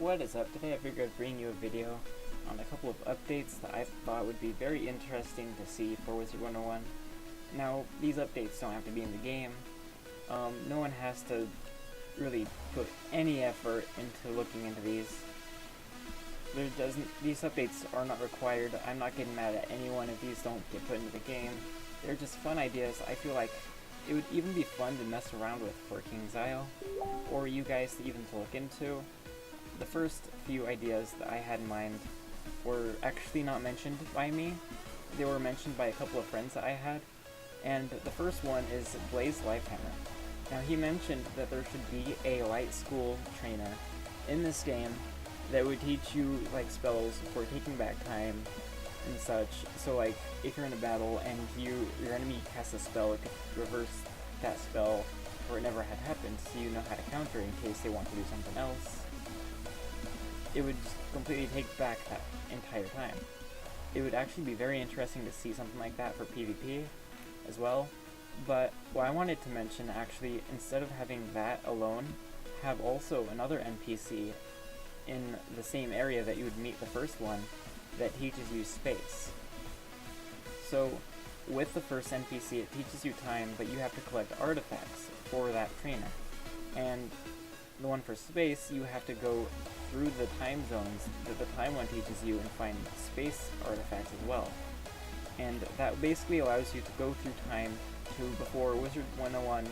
What is up? Today I figured I'd bring you a video on a couple of updates that I thought would be very interesting to see for Wizard101. Now, these updates don't have to be in the game. No one has to really put any effort into looking into these. These updates are not required. I'm not getting mad at anyone if these don't get put into the game. They're just fun ideas. I feel like it would even be fun to mess around with for King's Isle, or you guys even to look into. The first few ideas that I had in mind were actually not mentioned by me. They were mentioned by a couple of friends that I had, and the first one is Blaze Lifehammer. Now, he mentioned that there should be a light school trainer in this game that would teach you like spells for taking back time and such. So like if you're in a battle and your enemy casts a spell, it could reverse that spell or it never had happened, so you know how to counter in case they want to do something else. It would just completely take back that entire time. It would actually be very interesting to see something like that for PvP as well. But what I wanted to mention, actually, instead of having that alone, have also another NPC in the same area that you would meet the first one that teaches you space. So with the first NPC, it teaches you time, but you have to collect artifacts for that trainer. And the one for space, you have to go through the time zones that the time one teaches you and find space artifacts as well. And that basically allows you to go through time to before Wizard101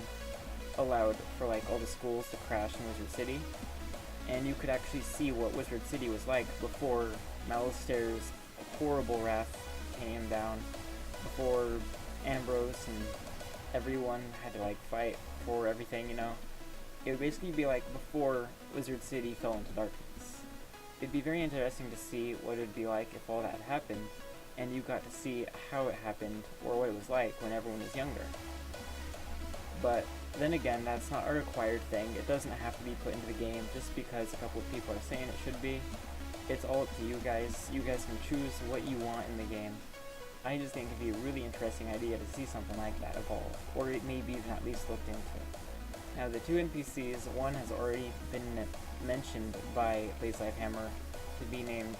allowed for like all the schools to crash in Wizard City. And you could actually see what Wizard City was like before Malistair's horrible wrath came down, before Ambrose and everyone had to like fight for everything, you know. It would basically be like before Wizard City fell into darkness. It'd be very interesting to see what it would be like if all that happened, and you got to see how it happened, or what it was like when everyone was younger. But then again, that's not a required thing. It doesn't have to be put into the game just because a couple of people are saying it should be. It's all up to you guys. You guys can choose what you want in the game. I just think it'd be a really interesting idea to see something like that evolve, or it maybe even at least looked into. Now, the two NPCs, one has already been mentioned by Blaze Lifehammer to be named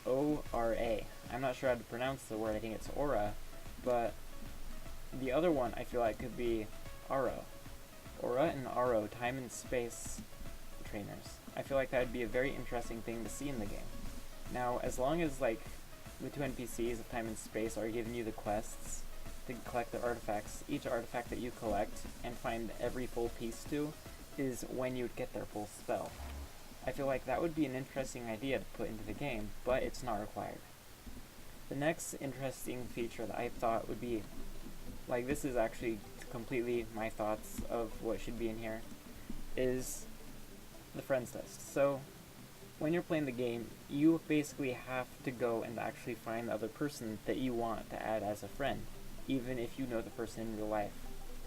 O-R-A. I'm not sure how to pronounce the word, I think it's Aura, but the other one I feel like could be Aro. Aura and Aro, time and space trainers. I feel like that would be a very interesting thing to see in the game. Now, as long as like the two NPCs of time and space are giving you the quests to collect the artifacts, each artifact that you collect and find every full piece to is when you would get their full spell. I feel like that would be an interesting idea to put into the game, but it's not required. The next interesting feature that I thought would be, like, this is actually completely my thoughts of what should be in here, is the friends list. So when you're playing the game, you basically have to go and actually find the other person that you want to add as a friend, even if you know the person in real life.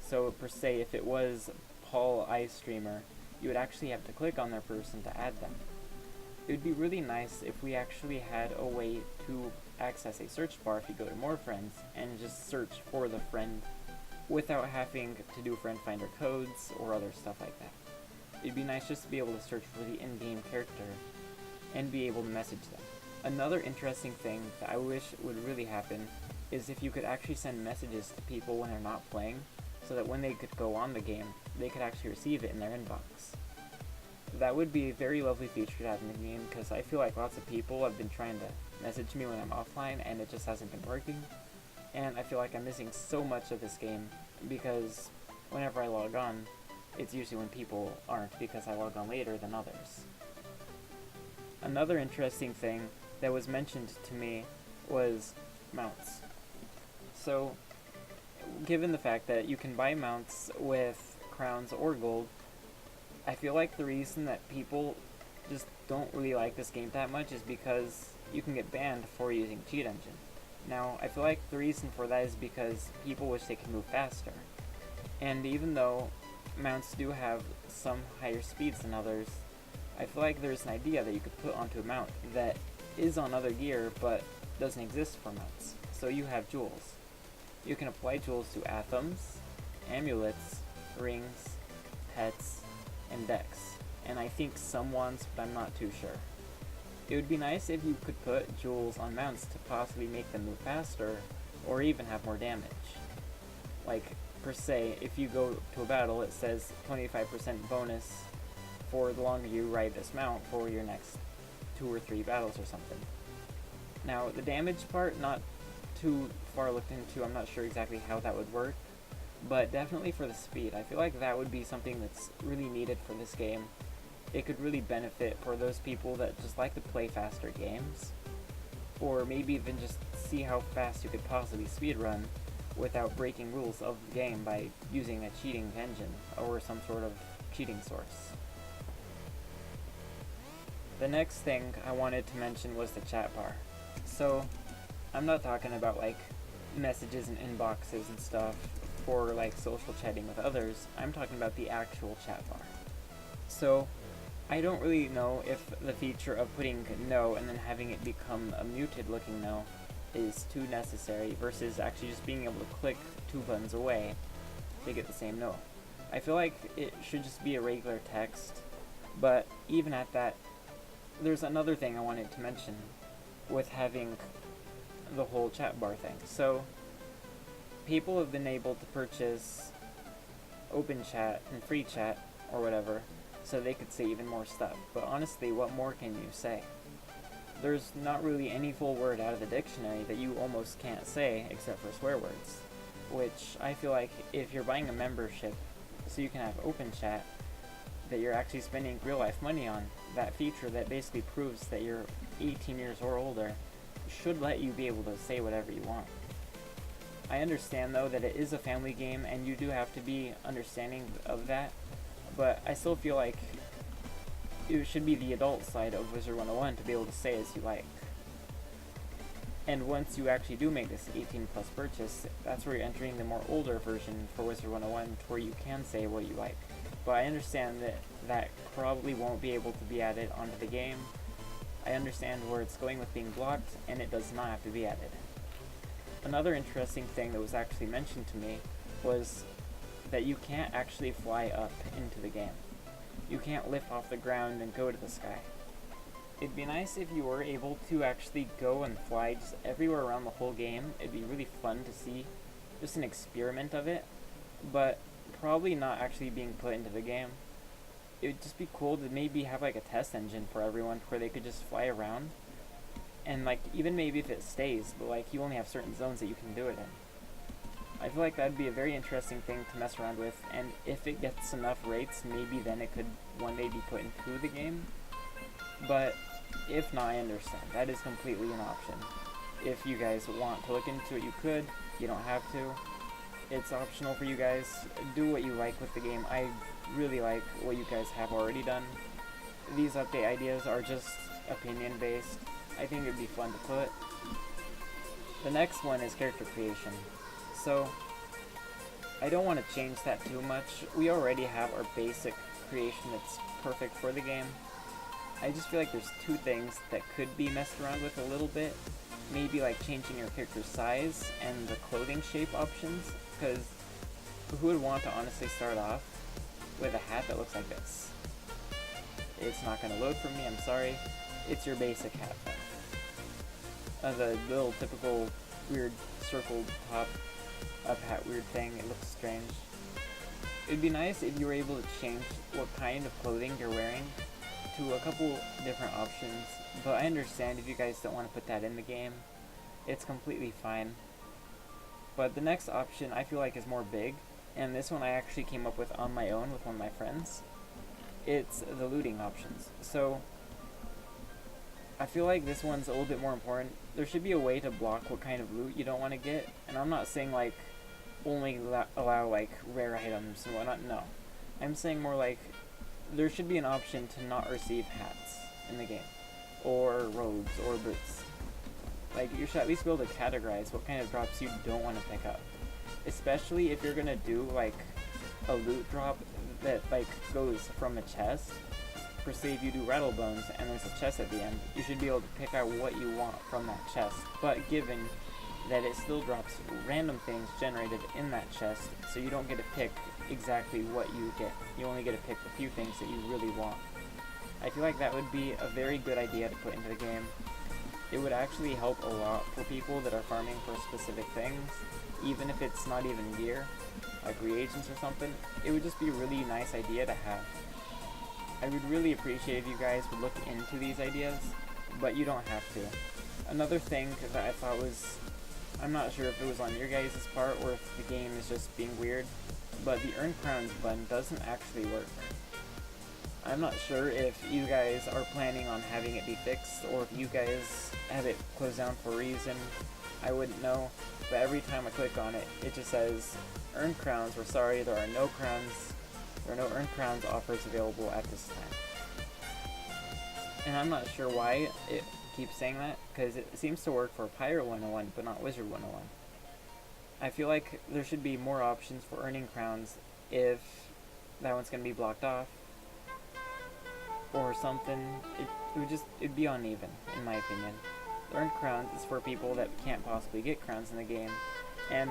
So per se, if it was Paul iStreamer, you would actually have to click on their person to add them. It would be really nice if we actually had a way to access a search bar if you go to more friends and just search for the friend without having to do friend finder codes or other stuff like that. It'd be nice just to be able to search for the in-game character and be able to message them. Another interesting thing that I wish would really happen is if you could actually send messages to people when they're not playing, so that when they could go on the game, they could actually receive it in their inbox. That would be a very lovely feature to have in the game, because I feel like lots of people have been trying to message me when I'm offline and it just hasn't been working. And I feel like I'm missing so much of this game, because whenever I log on, it's usually when people aren't, because I log on later than others. Another interesting thing that was mentioned to me was mounts. So, given the fact that you can buy mounts with crowns or gold, I feel like the reason that people just don't really like this game that much is because you can get banned for using cheat engine. Now, I feel like the reason for that is because people wish they could move faster. And even though mounts do have some higher speeds than others, I feel like there's an idea that you could put onto a mount that is on other gear but doesn't exist for mounts. So you have jewels. You can apply jewels to atoms, amulets, rings, pets, and decks. and I think some wands, but I'm not too sure. It would be nice if you could put jewels on mounts to possibly make them move faster, or even have more damage. Like, per se, if you go to a battle, it says 25% bonus for the longer you ride this mount for your next 2 or 3 battles or something. Now, the damage part, not too far looked into, I'm not sure exactly how that would work, but definitely for the speed. I feel like that would be something that's really needed for this game. It could really benefit for those people that just like to play faster games, or maybe even just see how fast you could possibly speedrun without breaking rules of the game by using a cheating engine or some sort of cheating source. The next thing I wanted to mention was the chat bar. So, I'm not talking about like messages and inboxes and stuff for like social chatting with others. I'm talking about the actual chat bar. So, I don't really know if the feature of putting no and then having it become a muted looking no is too necessary versus actually just being able to click 2 buttons away to get the same no. I feel like it should just be a regular text, but even at that, there's another thing I wanted to mention with having the whole chat bar thing. So, people have been able to purchase open chat and free chat or whatever so they could say even more stuff, but honestly, what more can you say? There's not really any full word out of the dictionary that you almost can't say except for swear words, which I feel like if you're buying a membership so you can have open chat that you're actually spending real life money on, that feature that basically proves that you're 18 years or older should let you be able to say whatever you want. I understand though that it is a family game and you do have to be understanding of that, but I still feel like it should be the adult side of Wizard101 to be able to say as you like. And once you actually do make this 18 plus purchase, that's where you're entering the more older version for Wizard101 where you can say what you like. But I understand that that probably won't be able to be added onto the game. I understand where it's going with being blocked, and it does not have to be added. Another interesting thing that was actually mentioned to me was that you can't actually fly up into the game. You can't lift off the ground and go to the sky. It'd be nice if you were able to actually go and fly just everywhere around the whole game. It'd be really fun to see, just an experiment of it, but probably not actually being put into the game. It would just be cool to maybe have like a test engine for everyone where they could just fly around, and like even maybe if it stays, but like you only have certain zones that you can do it in. I feel like that'd be a very interesting thing to mess around with, and if it gets enough rates, maybe then it could one day be put into the game. But if not, I understand. That is completely an option. If you guys want to look into it, you could. You don't have to. It's optional for you guys. Do what you like with the game. I really like what you guys have already done. These update ideas are just opinion based. I think it'd be fun to put. The next one is character creation. So, I don't want to change that too much. We already have our basic creation that's perfect for the game. I just feel like there's 2 things that could be messed around with a little bit. Maybe like changing your character's size and the clothing shape options, because who would want to honestly start off with a hat that looks like this? It's not going to load for me, I'm sorry. It's your basic hat though. The little typical weird circled top up hat weird thing, it looks strange. It'd be nice if you were able to change what kind of clothing you're wearing to a couple different options, but I understand if you guys don't want to put that in the game. It's completely fine. But the next option I feel like is more big, and this one I actually came up with on my own with one of my friends. It's the looting options. So I feel like this one's a little bit more important. There should be a way to block what kind of loot you don't want to get, and I'm not saying like only allow like rare items and whatnot, no. I'm saying more like there should be an option to not receive hats in the game, or robes, or boots. Like, you should at least be able to categorize what kind of drops you don't want to pick up. Especially if you're gonna do like a loot drop that like goes from a chest. For say if you do Rattlebones and there's a chest at the end, you should be able to pick out what you want from that chest, but given that it still drops random things generated in that chest, so you don't get to pick exactly what you get. You only get to pick a few things that you really want. I feel like that would be a very good idea to put into the game. It would actually help a lot for people that are farming for specific things, even if it's not even gear, like reagents or something. It would just be a really nice idea to have. I would really appreciate if you guys would look into these ideas, but you don't have to. Another thing that I thought was, I'm not sure if it was on your guys' part or if the game is just being weird, but the Earn Crowns button doesn't actually work. I'm not sure if you guys are planning on having it be fixed or if you guys have it closed down for a reason. I wouldn't know, but every time I click on it, it just says, Earn Crowns, we're sorry, there are no Earn Crowns offers available at this time. And I'm not sure why it keeps saying that, because it seems to work for Pirate 101, but not Wizard 101. I feel like there should be more options for earning crowns if that one's going to be blocked off, or something. It'd be uneven, in my opinion. Earn crowns is for people that can't possibly get crowns in the game, and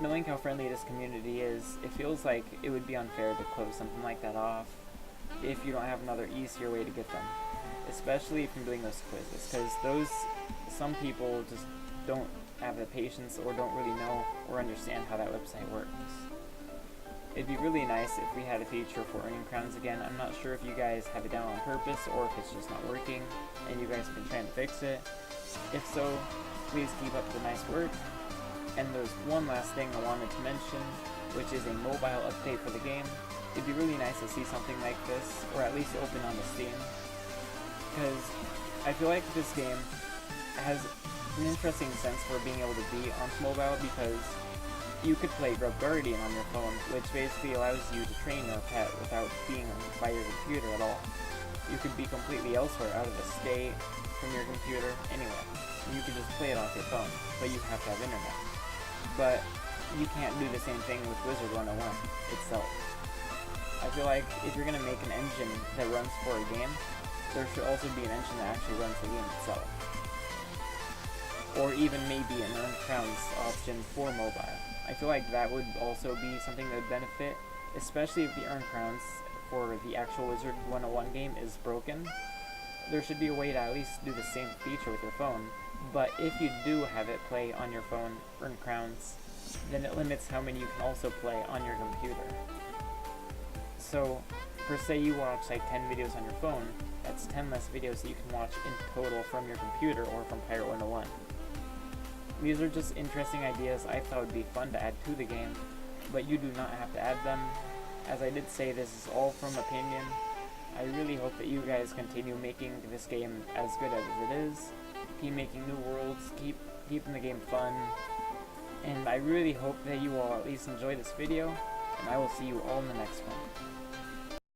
knowing how friendly this community is, it feels like it would be unfair to close something like that off if you don't have another easier way to get them, especially from doing those quizzes, because some people just don't have the patience or don't really know or understand how that website works. It'd be really nice if we had a feature for earning crowns again. I'm not sure if you guys have it down on purpose or if it's just not working and you guys have been trying to fix it. If so, please keep up the nice work. And there's one last thing I wanted to mention, which is a mobile update for the game. It'd be really nice to see something like this, or at least open on the Steam, because I feel like this game has an interesting sense for being able to be on mobile, because you could play Grub Guardian on your phone, which basically allows you to train your pet without being by your computer at all. You could be completely elsewhere, out of the state, from your computer, anywhere. You could just play it off your phone, but you have to have internet. But you can't do the same thing with Wizard101 itself. I feel like if you're going to make an engine that runs for a game, there should also be an engine that actually runs the game itself. Or even maybe an Earn Crowns option for mobile. I feel like that would also be something that would benefit, especially if the Earn Crowns for the actual Wizard101 game is broken. There should be a way to at least do the same feature with your phone, but if you do have it play on your phone, Earn Crowns, then it limits how many you can also play on your computer. So, per se you watch like 10 videos on your phone, that's 10 less videos that you can watch in total from your computer or from Pirate 101. These are just interesting ideas I thought would be fun to add to the game, but you do not have to add them. As I did say, this is all from opinion. I really hope that you guys continue making this game as good as it is. Keep making new worlds, keeping the game fun, and I really hope that you all at least enjoy this video, and I will see you all in the next one.